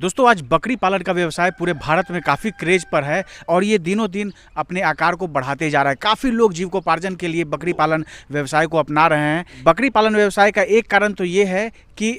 दोस्तों आज बकरी पालन का व्यवसाय पूरे भारत में काफ़ी क्रेज पर है और ये दिनों दिन अपने आकार को बढ़ाते जा रहा है। काफ़ी लोग जीविकोपार्जन के लिए बकरी पालन व्यवसाय को अपना रहे हैं। बकरी पालन व्यवसाय का एक कारण तो ये है कि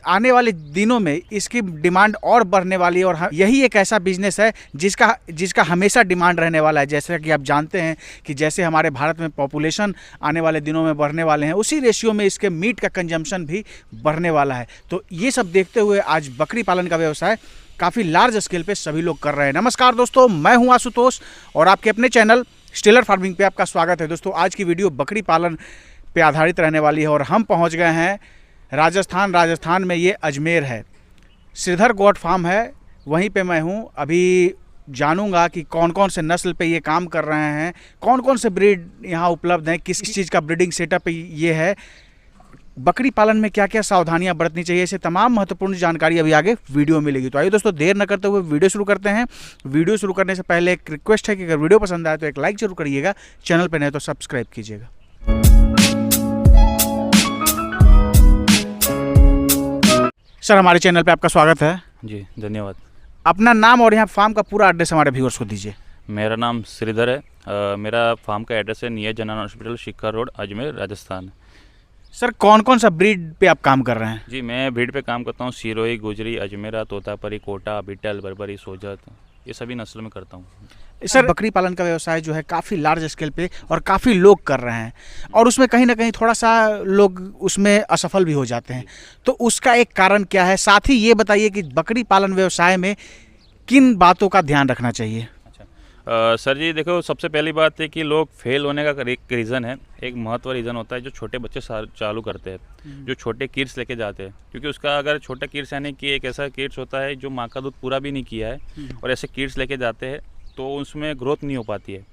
आने वाले दिनों में इसकी डिमांड और बढ़ने वाली है और यही एक ऐसा बिजनेस है जिसका हमेशा डिमांड रहने वाला है। जैसा कि आप जानते हैं कि जैसे हमारे भारत में पॉपुलेशन आने वाले दिनों में बढ़ने वाले हैं, उसी रेशियो में इसके मीट का कंजम्पशन भी बढ़ने वाला है। तो ये सब देखते हुए आज बकरी पालन का व्यवसाय काफ़ी लार्ज स्केल पे सभी लोग कर रहे हैं। नमस्कार दोस्तों, मैं हूं आशुतोष और आपके अपने चैनल स्टेलर फार्मिंग पे आपका स्वागत है। दोस्तों आज की वीडियो बकरी पालन पे आधारित रहने वाली है और हम पहुंच गए हैं राजस्थान में। ये अजमेर है, श्रीधर गोट फार्म है, वहीं पे मैं हूं। अभी जानूंगा कि कौन कौन से नस्ल पे ये काम कर रहे हैं, कौन कौन से ब्रीड यहाँ उपलब्ध हैं, किस चीज़ का ब्रीडिंग सेटअप ये है, बकरी पालन में क्या क्या सावधानियां बरतनी चाहिए, इसे तमाम महत्वपूर्ण जानकारी अभी आगे वीडियो में मिलेगी। तो आइए दोस्तों देर न करते हुए वीडियो शुरू करते हैं। वीडियो शुरू करने से पहले एक रिक्वेस्ट है कि अगर वीडियो पसंद आए तो एक लाइक जरूर करिएगा, चैनल पर नए तो सब्सक्राइब कीजिएगा। सर हमारे चैनल पे आपका स्वागत है। जी धन्यवाद। अपना नाम और यहाँ फार्म का पूरा एड्रेस हमारे व्यूअर्स को दीजिए। मेरा नाम श्रीधर है। मेरा फार्म का एड्रेस है नियर जनरल हॉस्पिटल, शिक्का रोड, अजमेर, राजस्थान। सर कौन कौन सा ब्रीड पे आप काम कर रहे हैं? जी मैं ब्रीड पे काम करता हूँ। सिरोही, गुजरी, अजमेरा, तोतापरी, कोटा, बीटल, बर्बरी, सोजत, ये सभी नस्ल में करता हूँ। सर बकरी पालन का व्यवसाय जो है काफ़ी लार्ज स्केल पे और काफ़ी लोग कर रहे हैं और उसमें कहीं ना कहीं थोड़ा सा लोग उसमें असफल भी हो जाते हैं, तो उसका एक कारण क्या है? साथ ही ये बताइए कि बकरी पालन व्यवसाय में किन बातों का ध्यान रखना चाहिए? सर जी देखो, सबसे पहली बात है कि लोग फेल होने का एक रीज़न है, एक महत्व रीज़न होता है जो छोटे बच्चे चालू करते हैं, जो छोटे किड्स लेके जाते हैं। क्योंकि उसका अगर छोटा किड्स यानी कि एक ऐसा किड्स होता है जो माँ का दूध पूरा भी नहीं किया है और ऐसे किड्स लेके जाते हैं तो उसमें ग्रोथ नहीं हो पाती है।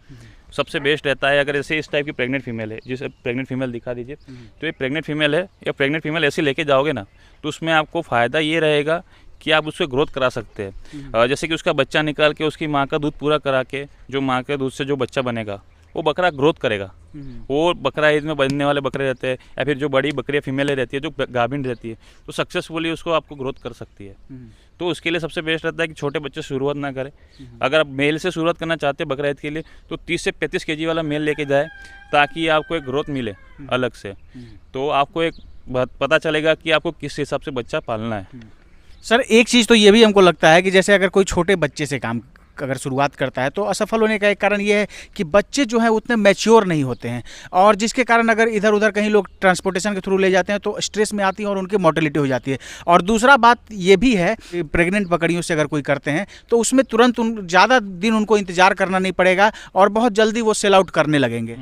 सबसे बेस्ट रहता है अगर ऐसे इस टाइप की प्रेग्नेंट फीमेल है, जिसे प्रेग्नेंट फीमेल दिखा दीजिए, तो ये प्रेग्नेंट फीमेल है या प्रेग्नेंट फीमेल ऐसे लेके जाओगे ना तो उसमें आपको फ़ायदा ये रहेगा कि आप उससे ग्रोथ करा सकते हैं। जैसे कि उसका बच्चा निकाल के उसकी माँ का दूध पूरा करा के जो माँ के दूध से जो बच्चा बनेगा वो बकरा ग्रोथ करेगा। वो बकरा ईद में बनने वाले बकरे रहते हैं या फिर जो बड़ी बकरियाँ फीमेलें रहती है जो गाभिन रहती है तो सक्सेसफुली उसको आपको ग्रोथ कर सकती है। तो उसके लिए सबसे बेस्ट रहता है कि छोटे बच्चे शुरुआत ना करें। अगर आप मेल से शुरुआत करना चाहते हैं बकरा ईद के लिए तो 30 से 35 केजी वाला मेल लेके जाए ताकि आपको एक ग्रोथ मिले अलग से, तो आपको एक पता चलेगा कि आपको किस हिसाब से बच्चा पालना है। सर एक चीज़ तो ये भी हमको लगता है कि जैसे अगर कोई छोटे बच्चे से काम अगर शुरुआत करता है तो असफल होने का एक कारण ये है कि बच्चे जो हैं उतने मैच्योर नहीं होते हैं और जिसके कारण अगर इधर उधर कहीं लोग ट्रांसपोर्टेशन के थ्रू ले जाते हैं तो स्ट्रेस में आती है और उनकी मोर्टेलिटी हो जाती है। और दूसरा बात ये भी है कि प्रेग्नेंट बकरियों से अगर कोई करते हैं तो उसमें तुरंत ज़्यादा दिन उनको इंतज़ार करना नहीं पड़ेगा और बहुत जल्दी वो सेल आउट करने लगेंगे।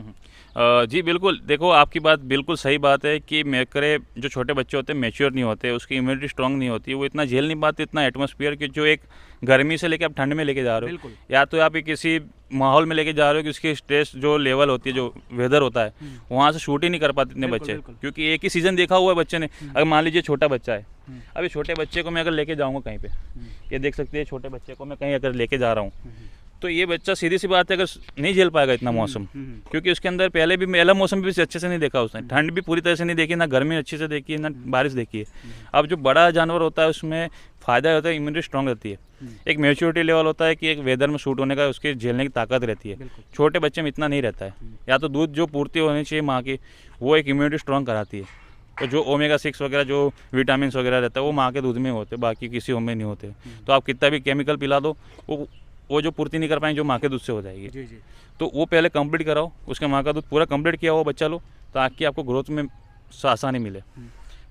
जी बिल्कुल, देखो आपकी बात बिल्कुल सही बात है कि मेकरे जो छोटे बच्चे होते हैं मैच्योर नहीं होते, उसकी इम्यूनिटी स्ट्रांग नहीं होती, वो इतना झेल नहीं पाते इतना एटमॉस्फेयर कि जो एक गर्मी से लेके आप ठंड में लेके जा रहे हो, या तो आप किसी माहौल में लेके जा रहे हो कि उसकी स्ट्रेस जो लेवल होती है, जो वेदर होता है वहाँ से शूट ही नहीं कर पाते इतने बच्चे। क्योंकि एक ही सीज़न देखा हुआ है बच्चे ने। अगर मान लीजिए छोटा बच्चा है, अभी छोटे बच्चे को मैं अगर लेके जाऊँगा कहीं पे, ये देख सकते हैं छोटे बच्चे को मैं कहीं अगर लेके जा रहा हूँ तो ये बच्चा सीधी सी बात है अगर नहीं झेल पाएगा इतना मौसम, क्योंकि उसके अंदर पहले भी मेला मौसम भी अच्छे से नहीं देखा उसने, ठंड भी पूरी तरह से नहीं देखी, ना गर्मी अच्छे से देखी, ना बारिश देखी है। अब जो बड़ा जानवर होता है उसमें फ़ायदा होता है, इम्यूनिटी स्ट्रांग रहती है, एक मैच्योरिटी लेवल होता है कि एक वेदर में शूट होने का उसके झेलने की ताकत रहती है। छोटे बच्चे में इतना नहीं रहता है। या तो दूध जो पूर्ति होनी चाहिए माँ की वो एक इम्यूनिटी स्ट्रांग कराती है, तो जो ओमेगा 6 वगैरह जो विटामिन वगैरह रहता है वो माँ के दूध में होते, बाकी किसी में नहीं होते। तो आप कितना भी केमिकल पिला दो वो जो पूर्ति नहीं कर पाएंगे जो माँ के दूध से हो जाएगी। जी। तो वो पहले कंप्लीट कराओ, उसके माँ का दूध पूरा कंप्लीट किया हुआ बच्चा लो ताकि आपको ग्रोथ में आसानी मिले।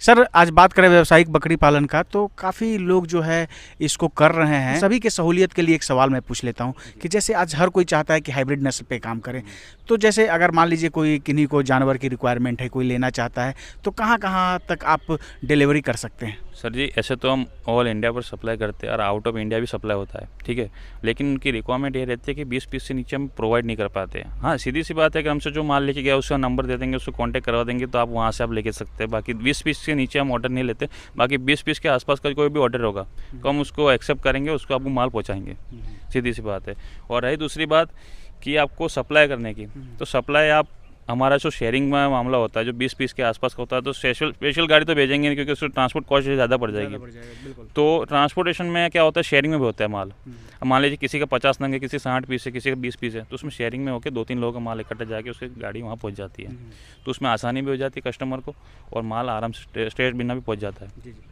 सर आज बात करें व्यावसायिक बकरी पालन का तो काफ़ी लोग जो है इसको कर रहे हैं। सभी के सहूलियत के लिए एक सवाल मैं पूछ लेता हूं कि जैसे आज हर कोई चाहता है कि हाइब्रिड नस्ल पे काम करें, तो जैसे अगर मान लीजिए कोई किन्हीं को जानवर की रिक्वायरमेंट है, कोई लेना चाहता है तो कहां तक आप डिलीवरी कर सकते हैं? सर जी ऐसे तो हम ऑल इंडिया पर सप्लाई करते हैं और आउट ऑफ इंडिया भी सप्लाई होता है, ठीक है। लेकिन उनकी रिक्वायरमेंट ये रहती है कि 20 पीस से नीचे हम प्रोवाइड नहीं कर पाते हैं। हाँ सीधी सी बात है कि हमसे जो माल लेके गया उसका नंबर दे देंगे, उसको कांटेक्ट करवा देंगे तो आप वहाँ से आप लेके सकते हैं। बाकी 20 पीस से नीचे हम ऑर्डर नहीं लेते। बाकी 20 पीस के आसपास का कोई भी ऑर्डर होगा तो हम उसको एक्सेप्ट करेंगे, उसको आपको माल पहुँचाएंगे, सीधी सी बात है। और रही दूसरी बात कि आपको सप्लाई करने की, तो सप्लाई आप हमारा जो शेयरिंग में मामला होता है, जो 20 पीस के आसपास का होता है, तो स्पेशल गाड़ी तो भेजेंगे नहीं, क्योंकि उसको ट्रांसपोर्ट कॉस्ट ज़्यादा पड़ जाएगी। बिल्कुल। तो ट्रांसपोर्टेशन में क्या होता है, शेयरिंग में भी होता है माल। अब मान लीजिए किसी का 50 नंग है, किसी 60 पीस है, किसी का 20 पीस है, तो उसमें शेयरिंग में होकर 2-3 लोगों का माल इकट्ठा जाके उसकी गाड़ी वहाँ पहुँच जाती है। तो उसमें आसानी भी हो जाती है कस्टमर को, और माल आराम से स्ट्रेस बिना भी पहुँच जाता है।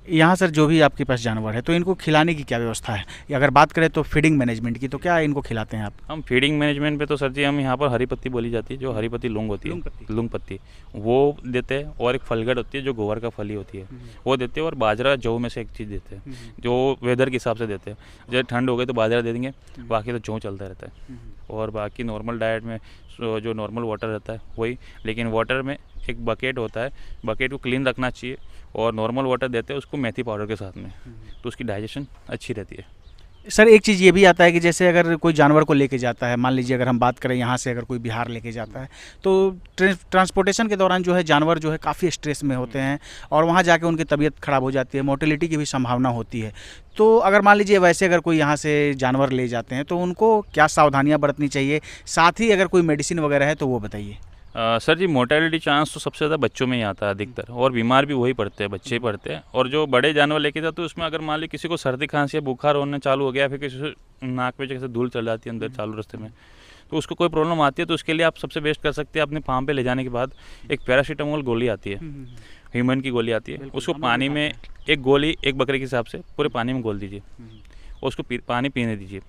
यहाँ सर जो भी आपके पास जानवर है तो इनको खिलाने की क्या व्यवस्था है? या अगर बात करें तो फीडिंग मैनेजमेंट की, तो क्या इनको खिलाते हैं आप? हम फीडिंग मैनेजमेंट पे तो सर जी, हम यहाँ पर हरी पत्ती बोली जाती है, जो हरी पत्ती लूंग होती है, लूंग पत्ती, वो देते हैं। और एक फलगड़ होती है जो गोबर का फली होती है, वो देते हैं। और बाजरा जौ में से एक चीज़ देते हैं, जो वेदर के हिसाब से देते हैं। जब ठंड हो गई तो बाजरा दे देंगे, बाकी तो जौ चलता रहता है। और बाकी नॉर्मल डाइट में जो नॉर्मल वाटर रहता है वही, लेकिन वाटर में एक बकेट होता है, बकेट को क्लीन रखना चाहिए। और नॉर्मल वाटर देते हैं उसको मेथी पाउडर के साथ में, तो उसकी डाइजेशन अच्छी रहती है। सर एक चीज़ ये भी आता है कि जैसे अगर कोई जानवर को लेके जाता है, मान लीजिए अगर हम बात करें यहाँ से अगर कोई बिहार लेके जाता है, तो ट्रांसपोर्टेशन के दौरान जो है जानवर जो है काफ़ी स्ट्रेस में होते हैं और वहाँ जाके उनकी तबीयत ख़राब हो जाती है, मोर्टेलिटी की भी संभावना होती है। तो अगर मान लीजिए वैसे अगर कोई यहाँ से जानवर ले जाते हैं तो उनको क्या सावधानियाँ बरतनी चाहिए? साथ ही अगर कोई मेडिसिन वगैरह है तो वो बताइए। सर जी, मोर्टेलिटी चांस तो सबसे ज़्यादा बच्चों में ही आता है अधिकतर, और बीमार भी वही पड़ते हैं, बच्चे ही पड़ते हैं। और जो बड़े जानवर लेके जाते हैं उसमें अगर मान ली किसी को सर्दी खांसी या बुखार होने चालू हो गया, फिर किसी से नाक में जैसे धूल चल जाती है अंदर चालू रास्ते में, तो उसको कोई प्रॉब्लम आती है, तो उसके लिए आप सबसे बेस्ट कर सकते हैं, अपने फार्म पे ले जाने के बाद एक पैरासीटामोल गोली आती है, ह्यूमन की गोली आती है, उसको पानी में एक गोली एक बकरे के हिसाब से पूरे पानी में घोल दीजिए और उसको पानी पीने दीजिए।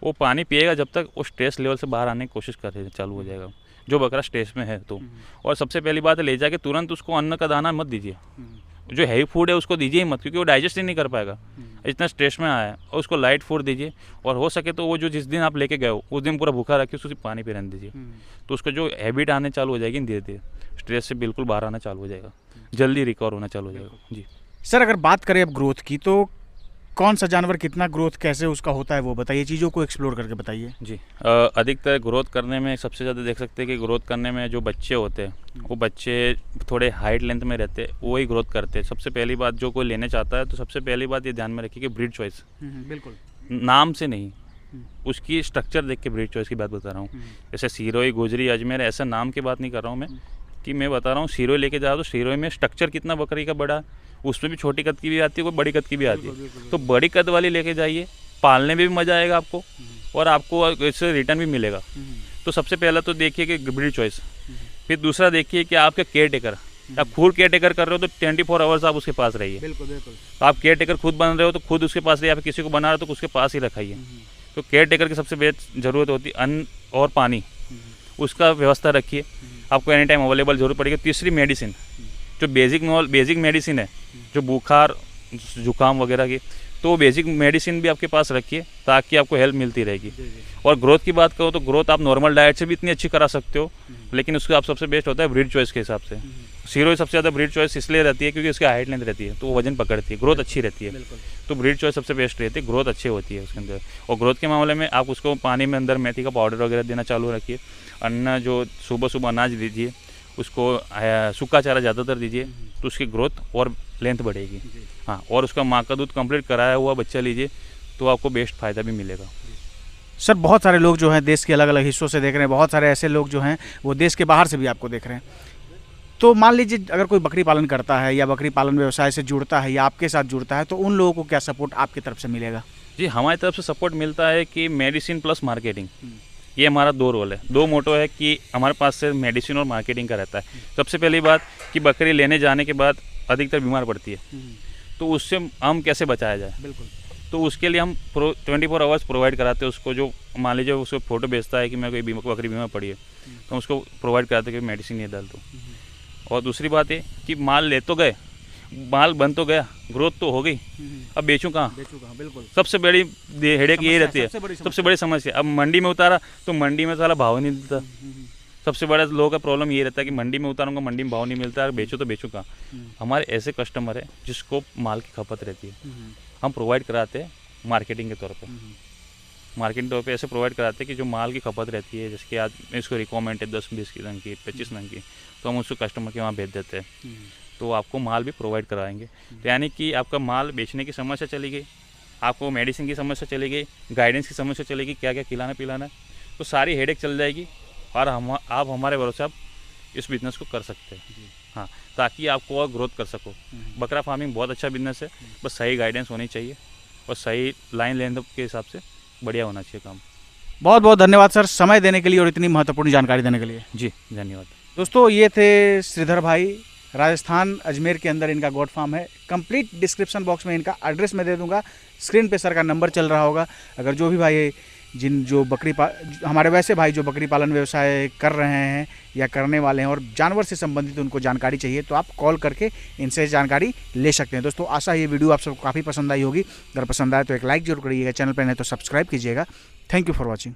वो पानी पिएगा जब तक वो स्ट्रेस लेवल से बाहर आने की कोशिश कर चालू हो जाएगा, जो बकरा स्ट्रेस में है तो। और सबसे पहली बात है, ले जाके तुरंत उसको अन्न का दाना मत दीजिए, जो हैवी फूड है उसको दीजिए ही मत, क्योंकि वो डाइजेस्ट ही नहीं कर पाएगा, इतना स्ट्रेस में आया है। और उसको लाइट फूड दीजिए, और हो सके तो वो जो जिस दिन आप लेके गए हो उस दिन पूरा भूखा रखिए, उसको सिर्फ पानी पे रहने दीजिए, तो उसको जो हैबिट आने चालू हो जाएगी धीरे धीरे, स्ट्रेस से बिल्कुल बाहर आना चालू हो जाएगा, जल्दी रिकवर होना चालू हो जाएगा। जी सर अगर बात करें अब ग्रोथ की, तो कौन सा जानवर कितना ग्रोथ कैसे उसका होता है वो बताइए, चीज़ों को एक्सप्लोर करके बताइए। जी अधिकतर ग्रोथ करने में सबसे ज़्यादा देख सकते हैं कि ग्रोथ करने में जो बच्चे होते हैं वो बच्चे थोड़े हाइट लेंथ में रहते हैं, वो ही ग्रोथ करते हैं। सबसे पहली बात, जो कोई लेने चाहता है तो सबसे पहली बात ये ध्यान में रखिए कि ब्रीड चॉइस, बिल्कुल नाम से नहीं, उसकी स्ट्रक्चर देख के ब्रीड चॉइस की बात बता रहा हूँ। जैसे सिरोही, गुजरी, अजमेर, ऐसा नाम की बात नहीं कर रहा हूँ मैं, कि मैं बता रहा हूँ सिरोही लेके जाओ तो सिरोही में स्ट्रक्चर कितना बकरी का बड़ा, उसमें भी छोटी कद की भी आती है, कोई बड़ी कद की भी आती है, तो बड़ी कद वाली लेके जाइए, पालने में भी मज़ा आएगा आपको और आपको इससे रिटर्न भी मिलेगा। तो सबसे पहला तो देखिए कि ब्रीड चॉइस, फिर दूसरा देखिए कि आपका केयर टेकर, आप खुद केयर टेकर कर रहे हो तो 24 आवर्स आप उसके पास रहिए। बिल्कुल। तो आप केयर टेकर खुद बन रहे हो तो खुद उसके पास रहिए, आप किसी को बना रहे हो तो उसके पास ही रखाइए। तो केयर टेकर की सबसे बेस्ट ज़रूरत होती है अन्न और पानी, उसका व्यवस्था रखिए, आपको एनी टाइम अवेलेबल जरूर पड़ेगी। तीसरी मेडिसिन, जो बेसिक मेडिसिन है, जो बुखार जुकाम वगैरह की, तो बेसिक मेडिसिन भी आपके पास रखिए ताकि आपको हेल्प मिलती रहेगी। और ग्रोथ की बात करो तो ग्रोथ आप नॉर्मल डाइट से भी इतनी अच्छी करा सकते हो, लेकिन उसका आप सबसे बेस्ट होता है ब्रीड चॉइस के हिसाब से। सिरोही सबसे ज़्यादा ब्रीड चॉइस इसलिए रहती है क्योंकि उसकी हाइट लेंथ रहती है, तो वो वजन पकड़ती है, ग्रोथ अच्छी रहती है, तो ब्रीड चॉइस सबसे बेस्ट रहती है, ग्रोथ अच्छी होती है उसके अंदर। और ग्रोथ के मामले में आप उसको पानी में अंदर मेथी का पाउडर वगैरह देना चालू रखिए, अन्न जो सुबह सुबह अनाज दीजिए, उसको सूखा चारा ज़्यादातर दीजिए, तो उसकी ग्रोथ और लेंथ बढ़ेगी। हाँ, और उसका माँ का दूध कंप्लीट कराया हुआ बच्चा लीजिए तो आपको बेस्ट फ़ायदा भी मिलेगा। सर बहुत सारे लोग जो हैं देश के अलग अलग हिस्सों से देख रहे हैं, बहुत सारे ऐसे लोग जो हैं वो देश के बाहर से भी आपको देख रहे हैं। तो मान लीजिए अगर कोई बकरी पालन करता है या बकरी पालन व्यवसाय से जुड़ता है या आपके साथ जुड़ता है, तो उन लोगों को क्या सपोर्ट आपकी तरफ से मिलेगा? जी, हमारी तरफ से सपोर्ट मिलता है कि मेडिसिन प्लस मार्केटिंग, ये हमारा 2 रोल है, 2 मोटो है कि हमारे पास से मेडिसिन और मार्केटिंग का रहता है। सबसे पहली बात कि बकरी लेने जाने के बाद अधिकतर बीमार पड़ती है, तो उससे हम कैसे बचाया जाए। बिल्कुल। तो उसके लिए हम 24 आवर्स प्रोवाइड कराते हैं उसको। जो मान लीजिए उसको फोटो भेजता है कि मैं कोई बकरी बीमार पड़ी है, तो उसको प्रोवाइड कराते हैं कि मेडिसिन ये डाल दो। और दूसरी बात है कि माल ले तो गए, माल बन तो गया, ग्रोथ तो हो गई, अब बेचूं कहाँ? बिल्कुल। सबसे बड़ी हेडेक यही रहती है, सबसे बड़ी समस्या। अब मंडी में उतारा तो मंडी में साला भाव नहीं मिलता, सबसे बड़ा लोगों का प्रॉब्लम ये रहता है कि मंडी में उतारूंगा, मंडी में भाव नहीं मिलता है, बेचो तो बेचूं कहाँ? हमारे ऐसे कस्टमर है जिसको माल की खपत रहती है, हम प्रोवाइड कराते हैं मार्केटिंग के तौर पे। मार्केटिंग तौर पे ऐसे प्रोवाइड कराते हैं कि जो माल की खपत रहती है, जैसे कि आज इसको रिक्वायरमेंट है 10-20 की रंग की, 25 रंग की, तो हम उसको कस्टमर के वहाँ भेज देते हैं, तो आपको माल भी प्रोवाइड कराएंगे। तो यानी कि आपका माल बेचने की समस्या चली गई, आपको मेडिसिन की समस्या चली गई, गाइडेंस की समस्या चली गई, क्या क्या खिलाना पिलाना है, तो सारी हेडेक चल जाएगी और आप हमारे भरोसे आप इस बिज़नेस को कर सकते हैं। हाँ, ताकि आपको और ग्रोथ कर सको। बकरा फार्मिंग बहुत अच्छा बिज़नेस है, बस सही गाइडेंस होनी चाहिए और सही लाइन लेंथ के हिसाब से बढ़िया होना चाहिए काम। बहुत बहुत धन्यवाद सर समय देने के लिए और इतनी महत्वपूर्ण जानकारी देने के लिए। जी धन्यवाद। दोस्तों ये थे श्रीधर भाई, राजस्थान अजमेर के अंदर इनका गोट फार्म है। कंप्लीट डिस्क्रिप्शन बॉक्स में इनका एड्रेस मैं दे दूंगा, स्क्रीन पे सर का नंबर चल रहा होगा। अगर जो भी भाई हमारे वैसे भाई जो बकरी पालन व्यवसाय कर रहे हैं या करने वाले हैं और जानवर से संबंधित उनको जानकारी चाहिए तो आप कॉल करके इनसे जानकारी ले सकते हैं। दोस्तों आशा है ये वीडियो आप सबको काफ़ी पसंद आई होगी। अगर पसंद आए तो एक लाइक जरूर करिएगा, चैनल पर नहीं तो सब्सक्राइब कीजिएगा। Thank you for watching.